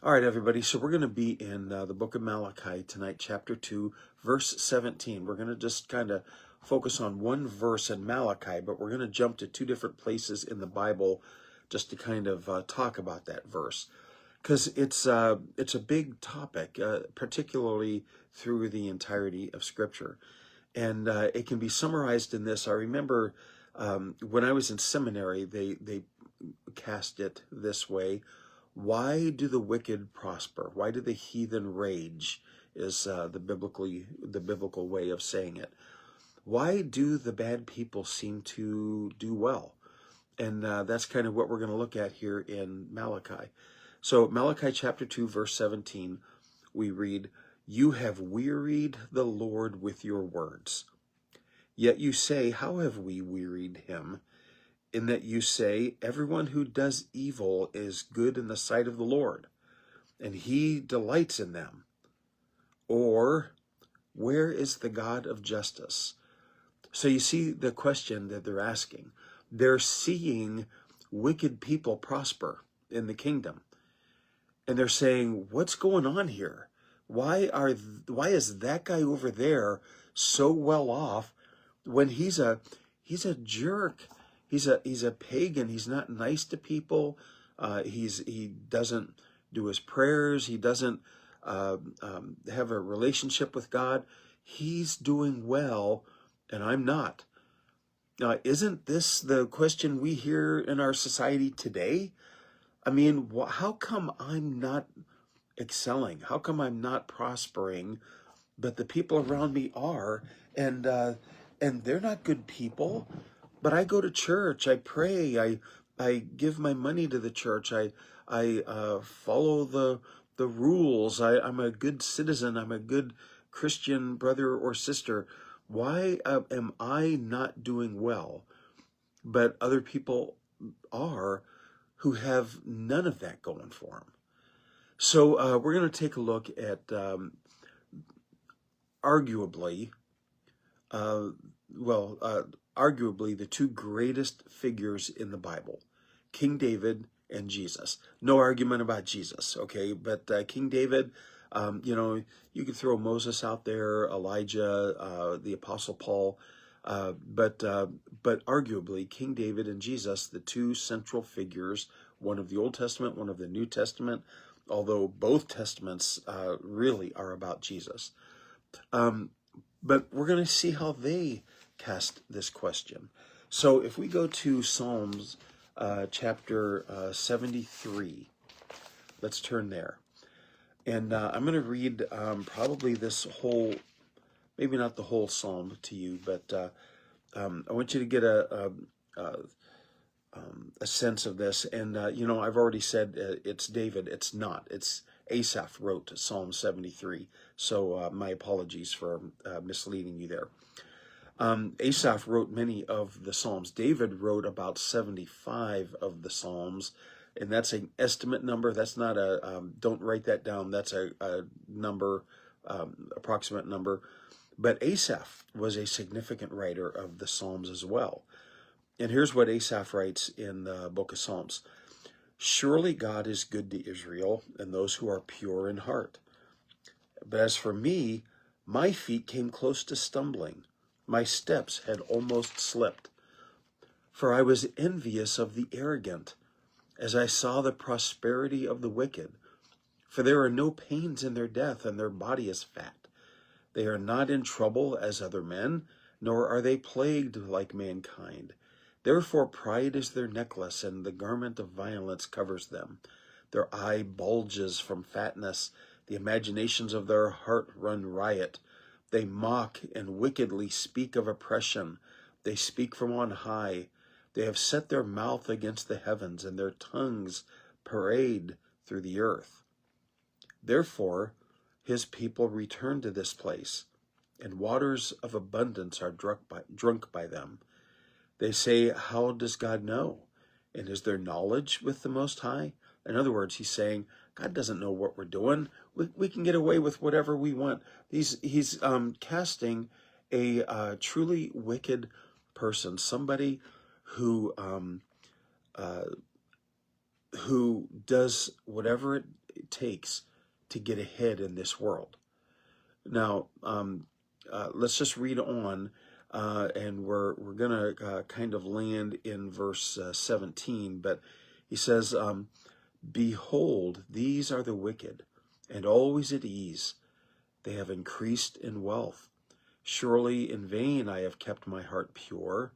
All right, everybody. So we're going to be in the book of Malachi tonight, chapter 2, verse 17. We're going to just kind of focus on one verse in Malachi, but we're going to jump to two different places in the Bible just to kind of talk about that verse. Because it's a big topic, particularly through the entirety of Scripture. And it can be summarized in this. I remember when I was in seminary, they cast it this way. Why do the wicked prosper? Why do the heathen rage? Is the biblical way of saying it. Why do the bad people seem to do well? And that's kind of what we're going to look at here in Malachi. So Malachi chapter 2, verse 17, we read, "You have wearied the Lord with your words. Yet you say, how have we wearied him? In that you say, everyone who does evil is good in the sight of the Lord, and he delights in them. Or, where is the God of justice?" So you see the question that they're asking. They're seeing wicked people prosper in the kingdom. And they're saying, what's going on here? Why is that guy over there so well off when he's a jerk? He's a pagan. He's not nice to people. He doesn't do his prayers. He doesn't have a relationship with God. He's doing well, and I'm not. Isn't this the question we hear in our society today? I mean, how come I'm not excelling? How come I'm not prospering, but the people around me are? And they're not good people. But I go to church. I pray. I give my money to the church. I follow the rules. I'm a good citizen. I'm a good Christian brother or sister. Why am I not doing well, but other people are who have none of that going for them? So we're going to take a look at arguably the two greatest figures in the Bible, King David and Jesus. No argument about Jesus, okay? But King David, you could throw Moses out there, Elijah, the Apostle Paul, but arguably King David and Jesus, the two central figures, one of the Old Testament, one of the New Testament, although both testaments really are about Jesus. But we're going to see how they cast this question. So if we go to Psalms chapter 73, let's turn there. And I'm going to read probably this whole, maybe not the whole psalm to you, but I want you to get a sense of this. And, I've already said it's David. It's not. It's Asaph wrote Psalm 73. So my apologies for misleading you there. Asaph wrote many of the Psalms. David wrote about 75 of the Psalms, and that's an estimate number. That's not don't write that down. That's a number, approximate number. But Asaph was a significant writer of the Psalms as well. And here's what Asaph writes in the book of Psalms. "Surely God is good to Israel and those who are pure in heart. But as for me, my feet came close to stumbling. My steps had almost slipped. For I was envious of the arrogant, as I saw the prosperity of the wicked. For there are no pains in their death, and their body is fat. They are not in trouble as other men, nor are they plagued like mankind. Therefore pride is their necklace, and the garment of violence covers them. Their eye bulges from fatness. The imaginations of their heart run riot. They mock and wickedly speak of oppression. They speak from on high. They have set their mouth against the heavens, and their tongues parade through the earth. Therefore his people return to this place, and waters of abundance are drunk by them. They say, how does God know? And is there knowledge with the Most High?" In other words, he's saying, God doesn't know what we're doing. We can get away with whatever we want. He's casting a truly wicked person, somebody who who does whatever it takes to get ahead in this world. Now, let's just read on, and we're going to kind of land in verse 17. But he says, "Behold, these are the wicked, and always at ease. They have increased in wealth. Surely in vain I have kept my heart pure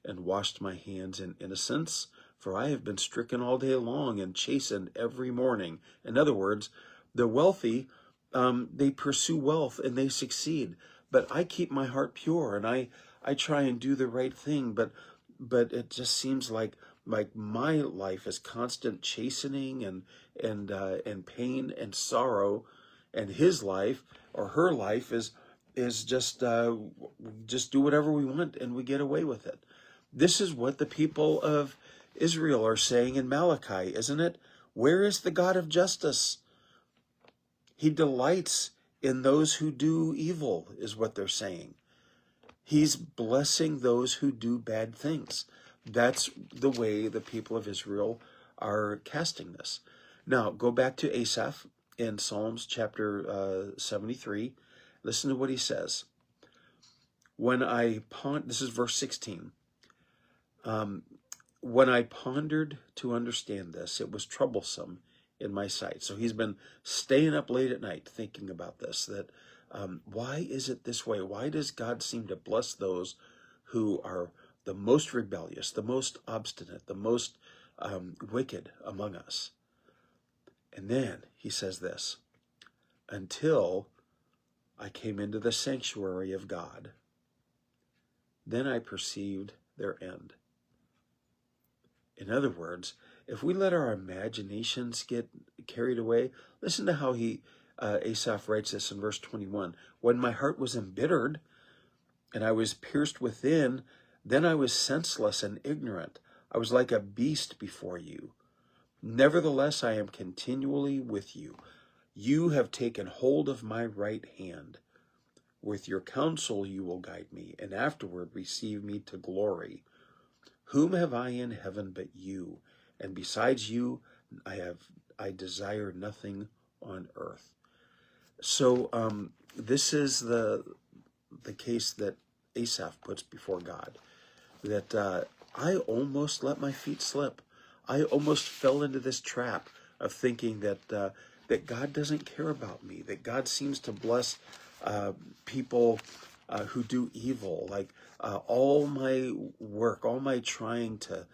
and washed my hands in innocence, for I have been stricken all day long and chastened every morning." In other words, the wealthy, they pursue wealth and they succeed. But I keep my heart pure, and I try and do the right thing. But it just seems like my life is constant chastening and pain and sorrow, and his life or her life is just do whatever we want and we get away with it. This is what the people of Israel are saying in Malachi, isn't it? Where is the God of justice? He delights in those who do evil, is what they're saying. He's blessing those who do bad things. That's the way the people of Israel are casting this. Now, go back to Asaph in Psalms chapter 73. Listen to what he says. This is verse 16. When I pondered to understand this, it was troublesome in my sight. So he's been staying up late at night thinking about this, that why is it this way? Why does God seem to bless those who are the most rebellious, the most obstinate, the most wicked among us? And then he says this, until I came into the sanctuary of God, then I perceived their end. In other words, if we let our imaginations get carried away, listen to how Asaph writes this in verse 21. When my heart was embittered and I was pierced within, then I was senseless and ignorant. I was like a beast before you. Nevertheless, I am continually with you. You have taken hold of my right hand. With your counsel you will guide me, and afterward receive me to glory. Whom have I in heaven but you? And besides you, I desire nothing on earth. So this is the case that Asaph puts before God, that I almost let my feet slip. I almost fell into this trap of thinking that God doesn't care about me, that God seems to bless people who do evil. Like all my work, all my trying to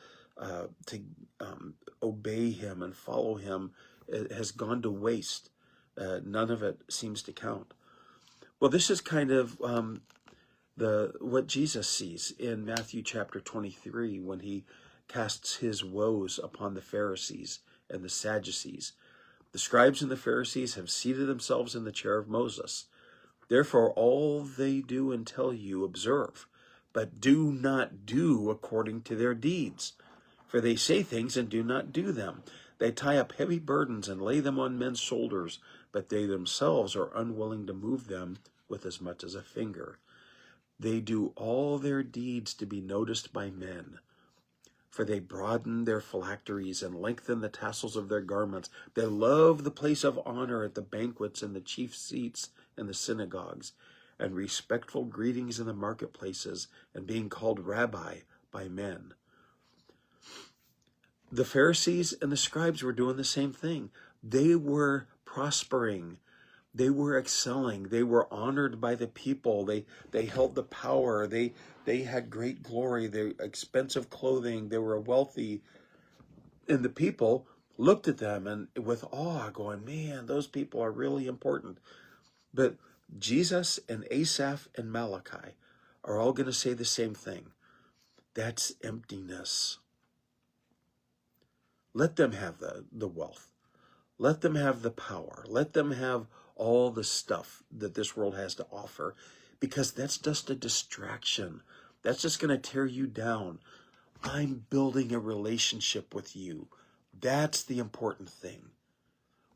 obey him and follow him has gone to waste. None of it seems to count. Well, this is kind of what Jesus sees in Matthew chapter 23 when he casts his woes upon the Pharisees and the Sadducees. The scribes and the Pharisees have seated themselves in the chair of Moses. Therefore, all they do and tell you, observe, but do not do according to their deeds. For they say things and do not do them. They tie up heavy burdens and lay them on men's shoulders, but they themselves are unwilling to move them with as much as a finger. They do all their deeds to be noticed by men. For they broaden their phylacteries and lengthen the tassels of their garments. They love the place of honor at the banquets and the chief seats in the synagogues, and respectful greetings in the marketplaces, and being called rabbi by men. The Pharisees and the scribes were doing the same thing. They were prospering. They were excelling. They were honored by the people. They held the power. They had great glory. They expensive clothing. They were wealthy. And the people looked at them and with awe, going, man, those people are really important. But Jesus and Asaph and Malachi are all going to say the same thing. That's emptiness. Let them have the wealth. Let them have the power. Let them have all the stuff that this world has to offer, because that's just a distraction. That's just going to tear you down. I'm building a relationship with you. That's the important thing.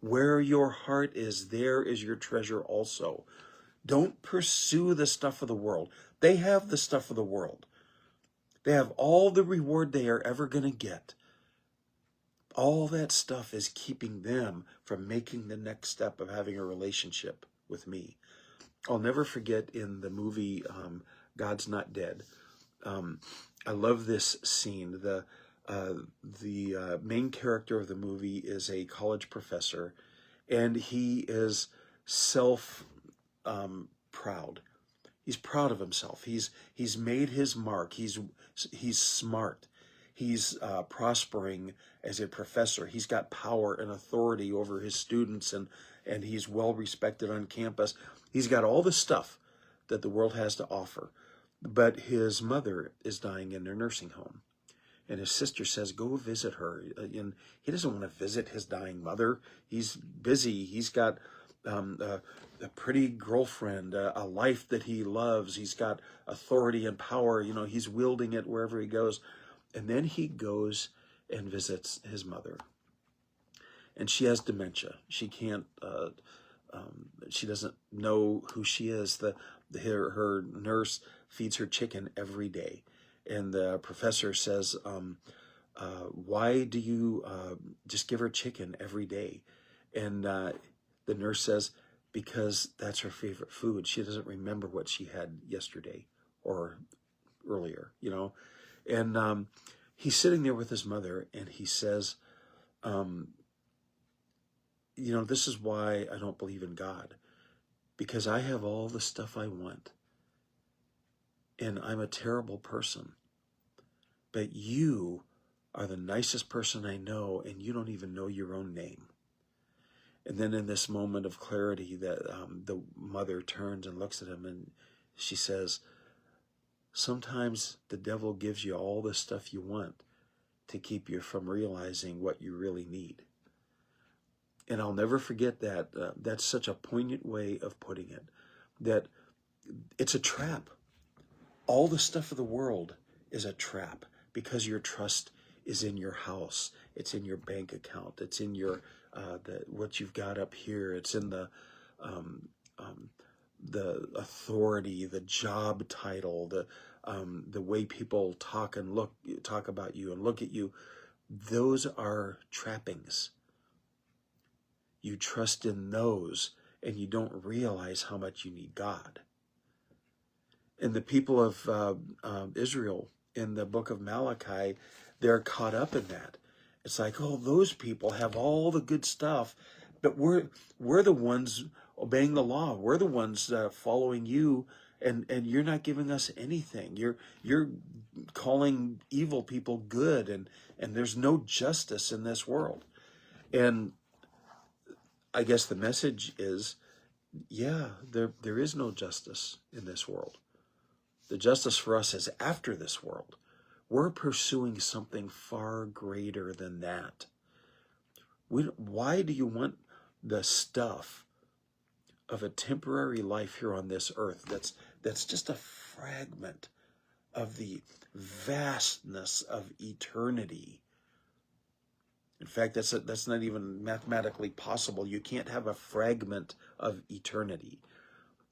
Where your heart is, there is your treasure also. Don't pursue the stuff of the world. They have the stuff of the world. They have all the reward they are ever going to get. All that stuff is keeping them from making the next step of having a relationship with me. I'll never forget in the movie God's Not Dead. I love this scene. The main character of the movie is a college professor, and he is proud. He's proud of himself. He's made his mark. He's smart. He's prospering as a professor. He's got power and authority over his students, and he's well respected on campus. He's got all the stuff that the world has to offer. But his mother is dying in their nursing home. And his sister says, go visit her. And he doesn't want to visit his dying mother. He's busy. He's got a pretty girlfriend, a life that he loves. He's got authority and power. You know, he's wielding it wherever he goes. And then he goes and visits his mother. And she has dementia. She can't, she doesn't know who she is. Her nurse feeds her chicken every day. And the professor says, why do you just give her chicken every day? And the nurse says, because that's her favorite food. She doesn't remember what she had yesterday or earlier, you know. And he's sitting there with his mother, and he says, you know, this is why I don't believe in God, because I have all the stuff I want. And I'm a terrible person. But you are the nicest person I know, and you don't even know your own name. And then in this moment of clarity, that the mother turns and looks at him, and she says, sometimes the devil gives you all the stuff you want to keep you from realizing what you really need. And I'll never forget that. That's such a poignant way of putting it, that it's a trap. All the stuff of the world is a trap, because your trust is in your house. It's in your bank account. It's in your what you've got up here. It's in the authority, the job title, the way people talk about you and look at you. Those are trappings. You trust in those, and you don't realize how much you need God. And the people of Israel in the book of Malachi, they're caught up in that. It's like, oh, those people have all the good stuff, but we're the ones obeying the law. We're the ones following you, and you're not giving us anything. You're calling evil people good, and there's no justice in this world. And I guess the message is, yeah, there is no justice in this world. The justice for us is after this world. We're pursuing something far greater than that. Why do you want the stuff of a temporary life here on this earth that's just a fragment of the vastness of eternity? In fact, that's not even mathematically possible. You can't have a fragment of eternity.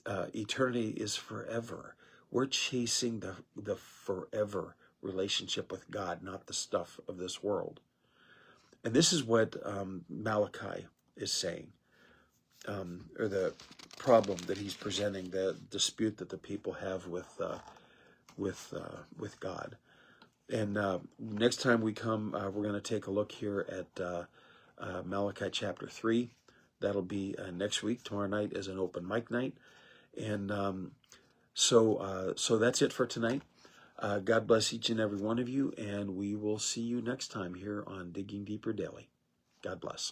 Eternity is forever. We're chasing the forever relationship with God, not the stuff of this world. And this is what Malachi is saying, or the problem that he's presenting, the dispute that the people have with God. And next time we come, we're going to take a look here at Malachi chapter 3. That'll be next week. Tomorrow night is an open mic night. And so that's it for tonight. God bless each and every one of you, and we will see you next time here on Digging Deeper Daily. God bless.